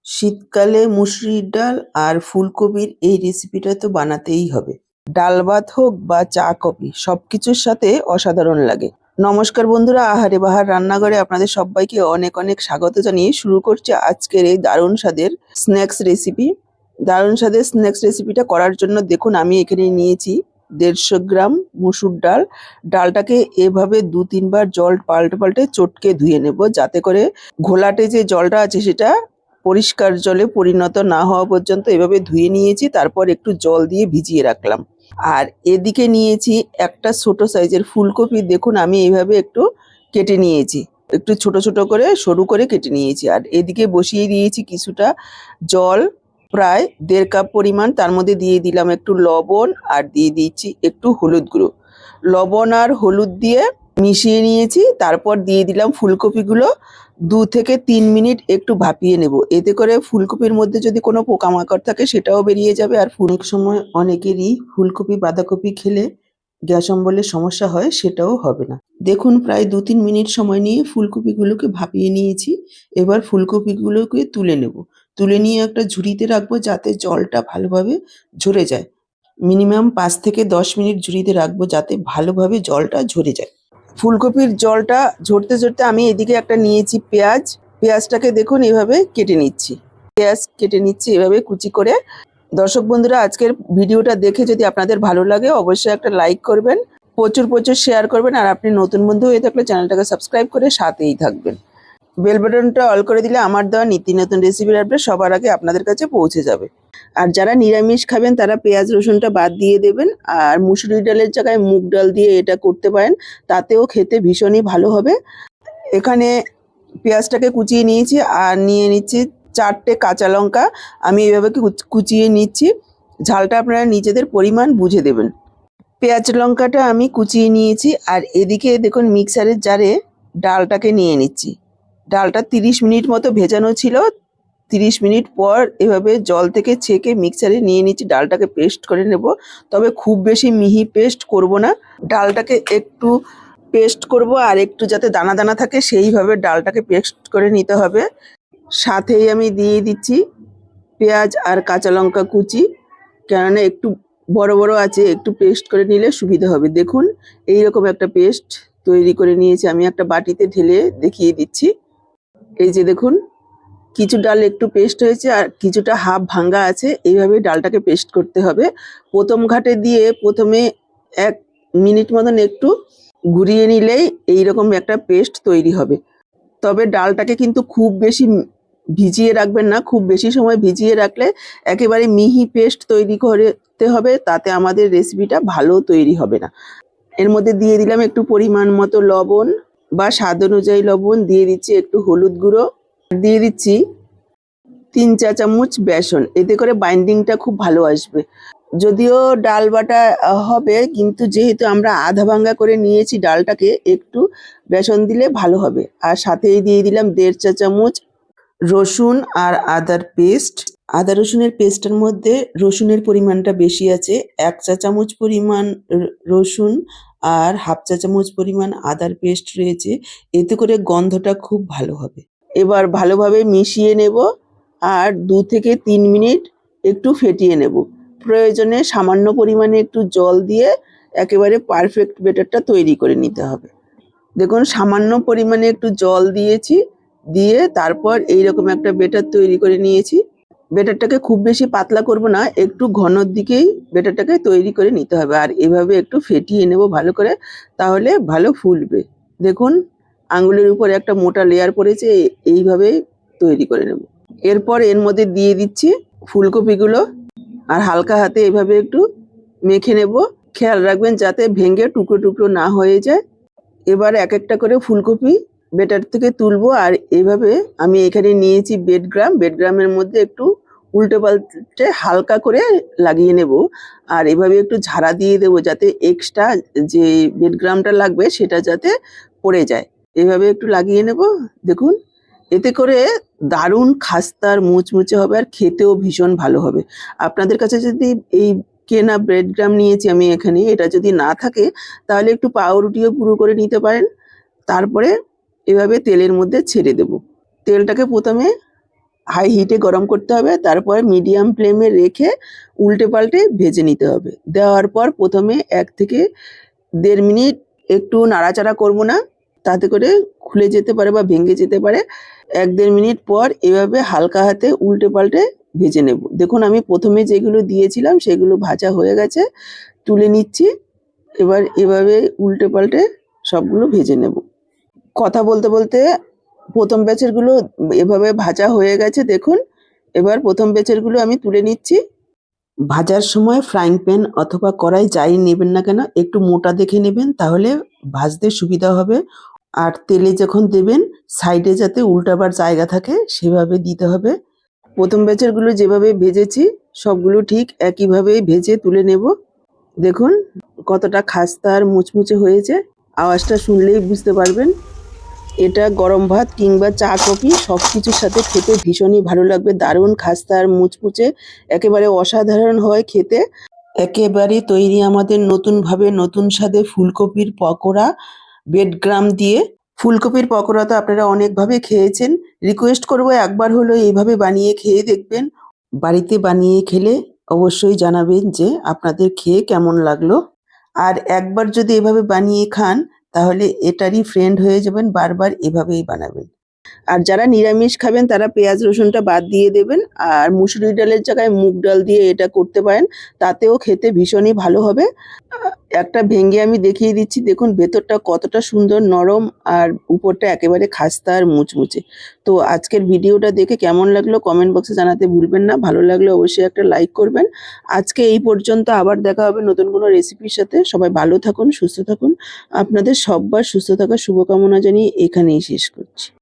শীতকালে মুসুরির ডাল আর ফুলকপির এই রেসিপিটা তো বানাতেই হবে। ডাল ভাত হোক বা চা কফি সবকিছুর সাথে অসাধারণ লাগে। নমস্কার বন্ধুরা, আহারে বাহার রান্নাঘরে আপনাদের সবাইকে অনেক অনেক স্বাগত জানিয়ে শুরু করছি আজকের এই দারুণ স্বাদের স্ন্যাক্স রেসিপি। দারুণ স্বাদের স্ন্যাক্স রেসিপিটা করার জন্য দেখুন আমি এখানে নিয়েছি 150 গ্রাম মুসুর ডাল। ডালটাকে এভাবে 2-3 বার জল পাল্টে পাল্টে চটকে ধুয়ে নেব, যাতে করে ঘোলাটে যে জলটা আছে সেটা পরিষ্কার জলে পরিণত না হওয়া পর্যন্ত এভাবে ধুয়ে নিয়েছি। তারপর একটু জল দিয়ে ভিজিয়ে রাখলাম। আর এদিকে নিয়েছি একটা ছোট সাইজের ফুলকপি। দেখুন আমি এইভাবে একটু কেটে নিয়েছি, একটু ছোট ছোট করে সরু করে কেটে নিয়েছি। আর এদিকে বসিয়ে দিয়েছি কিছুটা জল, প্রায় 1.5 কাপ পরিমাণ। তার মধ্যে দিয়ে দিলাম একটু লবণ আর দিয়ে দিচ্ছি একটু হলুদ গুঁড়ো। লবণ আর হলুদ দিয়ে মিশিয়ে নিয়েছি। তারপর দিয়ে দিলাম ফুলকপিগুলো। 2 থেকে 3 মিনিট একটু ভাপিয়ে নেব। এতে করে ফুলকপির মধ্যে যদি কোনো পোকামাকড় থাকে সেটাও বেরিয়ে যাবে। আর অনেক সময় অনেকেরই ফুলকপি বাঁধাকপি খেলে গ্যাস অম্বলের সমস্যা হয়, সেটাও হবে না। দেখুন প্রায় 2-3 মিনিট সময় নিয়ে ফুলকপিগুলোকে ভাপিয়ে নিয়েছি। এবার ফুলকপিগুলোকে তুলে নেব। তুলে নিয়ে একটা ঝুড়িতে রাখবো, যাতে জলটা ভালোভাবে ঝরে যায়। মিনিমাম 5 থেকে 10 মিনিট ঝুড়িতে রাখবো, যাতে ভালোভাবে জলটা ঝরে যায়। ফুলকপির জলটা ঝরতে ঝরতে আমি এদিকে একটা নিয়েছি পেঁয়াজ। পেঁয়াজটাকে দেখুন এভাবে কেটে নিচ্ছি। পেঁয়াজ কেটে নিচ্ছি এভাবে কুচি করে। দর্শক বন্ধুরা, আজকের ভিডিওটা দেখে যদি আপনাদের ভালো লাগে অবশ্যই একটা লাইক করবেন, প্রচুর প্রচুর শেয়ার করবেন। আর আপনি নতুন বন্ধু হয়ে থাকলে চ্যানেলটাকে সাবস্ক্রাইব করে সাথেই থাকবেন। বেল বাটনটা অল করে দিলে আমার দেওয়া নিত্য নতুন রেসিপির আপডেট সবার আগে আপনাদের কাছে পৌঁছে যাবে। আর যারা নিরামিষ খাবেন তারা পেঁয়াজ রসুনটা বাদ দিয়ে দেবেন। আর মুসুরি ডালের জায়গায় মুগ ডাল দিয়ে এটা করতে পারেন, তাতেও খেতে ভীষণই ভালো হবে। এখানে পেঁয়াজটাকে কুচিয়ে নিয়েছি আর নিয়ে নিচ্ছি 4টে কাঁচা লঙ্কা। আমি এইভাবে কুচিয়ে নিচ্ছি। ঝালটা আপনারা নিজেদের পরিমাণ বুঝে দেবেন। পেঁয়াজ লঙ্কাটা আমি কুচিয়ে নিয়েছি। আর এদিকে দেখুন মিক্সারের জারে ডালটাকে নিয়ে নিচ্ছি। ডালটা 30 মিনিট মতো ভেজানো ছিল। 30 মিনিট পর এভাবে জল থেকে ছেঁকে মিক্সারে নিয়ে নিচ্ছি। ডালটাকে পেস্ট করে নেব, তবে খুব বেশি মিহি পেস্ট করব না। ডালটাকে একটু পেস্ট করব আর একটু যাতে দানা দানা থাকে সেইভাবে ডালটাকে পেস্ট করে নিতে হবে। সাথেই আমি দিয়ে দিচ্ছি পেঁয়াজ আর কাঁচা লঙ্কা কুচি, কেননা একটু বড় বড় আছে, একটু পেস্ট করে নিলে সুবিধা হবে। দেখুন এইরকম একটা পেস্ট তৈরি করে নিয়েছি। আমি একটা বাটিতে ঢেলে দেখিয়ে দিচ্ছি। এই যে দেখুন, কিছু ডাল একটু পেস্ট হয়েছে আর কিছুটা হাফ ভাঙ্গা আছে। এইভাবে ডালটাকে পেস্ট করতে হবে। প্রথম ঘাটে দিয়ে প্রথমে 1 মিনিট মতন একটু ঘুরিয়ে নিলেই এইরকম একটা পেস্ট তৈরি হবে। তবে ডালটাকে কিন্তু খুব বেশি ভিজিয়ে রাখবেন না। খুব বেশি সময় ভিজিয়ে রাখলে একেবারে মিহি পেস্ট তৈরি করতে হবে, তাতে আমাদের রেসিপিটা ভালো তৈরি হবে না। এর মধ্যে দিয়ে দিলাম একটু পরিমাণ মতো লবণ বা স্বাদ অনুযায়ী লবণ, দিয়ে দিচ্ছি একটু হলুদ গুঁড়ো, দিয়ে দিচ্ছি 3 চা চামচ বেসন। এতে করে বাইন্ডিংটা খুব ভালো আসবে। যদিও ডাল বাটা হবে, কিন্তু যেহেতু আমরা আধা ভাঙ্গা করে নিয়েছি ডালটাকে, একটু বেসন দিলে ভালো হবে। আর সাথেই দিয়ে দিলাম 1.5 চা চামচ রসুন আর আদার পেস্ট। আদা রসুনের পেস্টের মধ্যে রসুনের পরিমাণটা বেশি আছে। 1 চা চামচ পরিমাণ রসুন আর হাফ চা চামচ পরিমাণ আদার পেস্ট রয়েছে। এতে করে গন্ধটা খুব ভালো হবে। এবার ভালোভাবে মিশিয়ে নেব আর 2 থেকে 3 মিনিট একটু ফেটিয়ে নেব। প্রয়োজনে সামান্য পরিমাণে একটু জল দিয়ে একেবারে পারফেক্ট ব্যাটারটা তৈরি করে নিতে হবে। দেখুন সামান্য পরিমাণে একটু জল দিয়েছি, দিয়ে তারপর এইরকম একটা ব্যাটার তৈরি করে নিয়েছি। ব্যাটারটাকে খুব বেশি পাতলা করব না, একটু ঘনর দিকেই ব্যাটারটাকে তৈরি করে নিতে হবে। আর এভাবে একটু ফেটিয়ে নেব ভালো করে, তাহলে ভালো ফুলবে। দেখুন আঙুলের উপরে একটা মোটা লেয়ার পড়েছে, এইভাবে তৈরি করে নেব। এরপর এর মধ্যে দিয়ে দিচ্ছি ফুলকপিগুলো আর হালকা হাতে এভাবে একটু মেখে নেব। খেয়াল রাখবেন যাতে ভেঙে টুকরো টুকরো না হয়ে যায়। এবার এক একটা করে ফুলকপি ব্যাটার থেকে তুলবো। আর এইভাবে আমি এখানে নিয়েছি বেডগ্রাম। বেডগ্রামের মধ্যে একটু উল্টে পাল্টে হালকা করে লাগিয়ে নেব। আর এভাবে একটু ঝাড়া দিয়ে দেবো, যাতে এক্সট্রা যে বেডগ্রামটা লাগবে সেটা যাতে পড়ে যায়। এভাবে একটু লাগিয়ে নেব। দেখুন এতে করে দারুণ খাস্তার মুচমুচে হবে আর খেতেও ভীষণ ভালো হবে। আপনাদের কাছে যদি এই কেনা ব্রেডগ্রাম নিয়েছি আমি এখানে, এটা যদি না থাকে তাহলে একটু পাউরুটিও গুঁড়ো করে নিতে পারেন। তারপরে এভাবে তেলের মধ্যে ছেড়ে দেব। তেলটাকে প্রথমে হাই হিটে গরম করতে হবে, তারপরে মিডিয়াম ফ্লেমে রেখে উল্টে পাল্টে ভেজে নিতে হবে। দেওয়ার পর প্রথমে 1 থেকে 1.5 মিনিট একটু নাড়াচাড়া করব না, তাতে করে খুলে যেতে পারে বা ভেঙে যেতে পারে। 1-1.5 মিনিট পর এভাবে হালকা হাতে উল্টে পাল্টে ভেজে নেব। দেখুন আমি প্রথমে যেগুলো দিয়েছিলাম সেগুলো ভাজা হয়ে গেছে, তুলে নিচ্ছি। এবার এভাবে উল্টে পাল্টে সবগুলো ভেজে নেব। কথা বলতে বলতে প্রথম ব্যাচেরগুলো এভাবে ভাজা হয়ে গেছে দেখুন। এবার প্রথম ব্যাচেরগুলো আমি তুলে নিচ্ছি। ভাজার সময় ফ্রাইং প্যান অথবা কড়াই যাই নেবেন না কেন একটু মোটা দেখে নেবেন, তাহলে ভাজতে সুবিধা হবে। আর তেলে যখন দেবেন সাইডে যাতে উল্টাবার জায়গা থাকে সেভাবে দিতে হবে। প্রথম ব্যাচেরগুলো যেভাবে ভেজেছি সবগুলো ঠিক একইভাবেই ভেজে তুলে নেব। দেখুন কতটা খাস্তা আর মুচমুচে হয়েছে, আওয়াজটা শুনলেই বুঝতে পারবেন। এটা গরম ভাত কিংবা চা কফি সব কিছুর সাথে খেতে ভীষণই ভালো লাগবে। দারুণ খাস্তা আর মুচমুচে, একেবারে অসাধারণ হয় খেতে। একেবারে তৈরি আমাদের নতুনভাবে নতুন স্বাদে ফুলকপির পকোড়া ব্রেডক্রাম্ব দিয়ে। ফুলকপির পকোড়া তো আপনারা অনেকভাবে খেয়েছেন। রিকোয়েস্ট করব একবার হলেও এইভাবে বানিয়ে খেয়ে দেখবেন। বাড়িতে বানিয়ে খেলে অবশ্যই জানাবেন যে আপনাদের খেয়ে কেমন লাগলো। আর একবার যদি এভাবে বানিয়ে খান তাহলে এটারই ফ্রেন্ড হয়ে যাবেন, বারবার এভাবেই বানাবেন। আর যারা নিরামিষ খাবেন তারা পেঁয়াজ রসুনটা বাদ দিয়ে দেবেন। আর মুসুরি ডালের জায়গায় মুগ ডাল দিয়ে এটা করতে পারেন, তাতেও খেতে ভীষণই ভালো হবে। একটা ভেঙে আমি দেখিয়ে দিচ্ছি, দেখুন ভেতরটা কতটা সুন্দর নরম আর উপরটা একেবারে খাস্তা আর মুচমুচে। তো আজকের ভিডিওটা দেখে কেমন লাগলো কমেন্ট বক্সে জানাতে ভুলবেন না। ভালো লাগলে অবশ্যই একটা লাইক করবেন। আজকে এই পর্যন্ত, আবার দেখা হবে নতুন কোনো রেসিপির সাথে। সবাই ভালো থাকুন, সুস্থ থাকুন। আপনাদের সব্বার সুস্থ থাকার শুভকামনা জানিয়ে এখানেই শেষ করছি।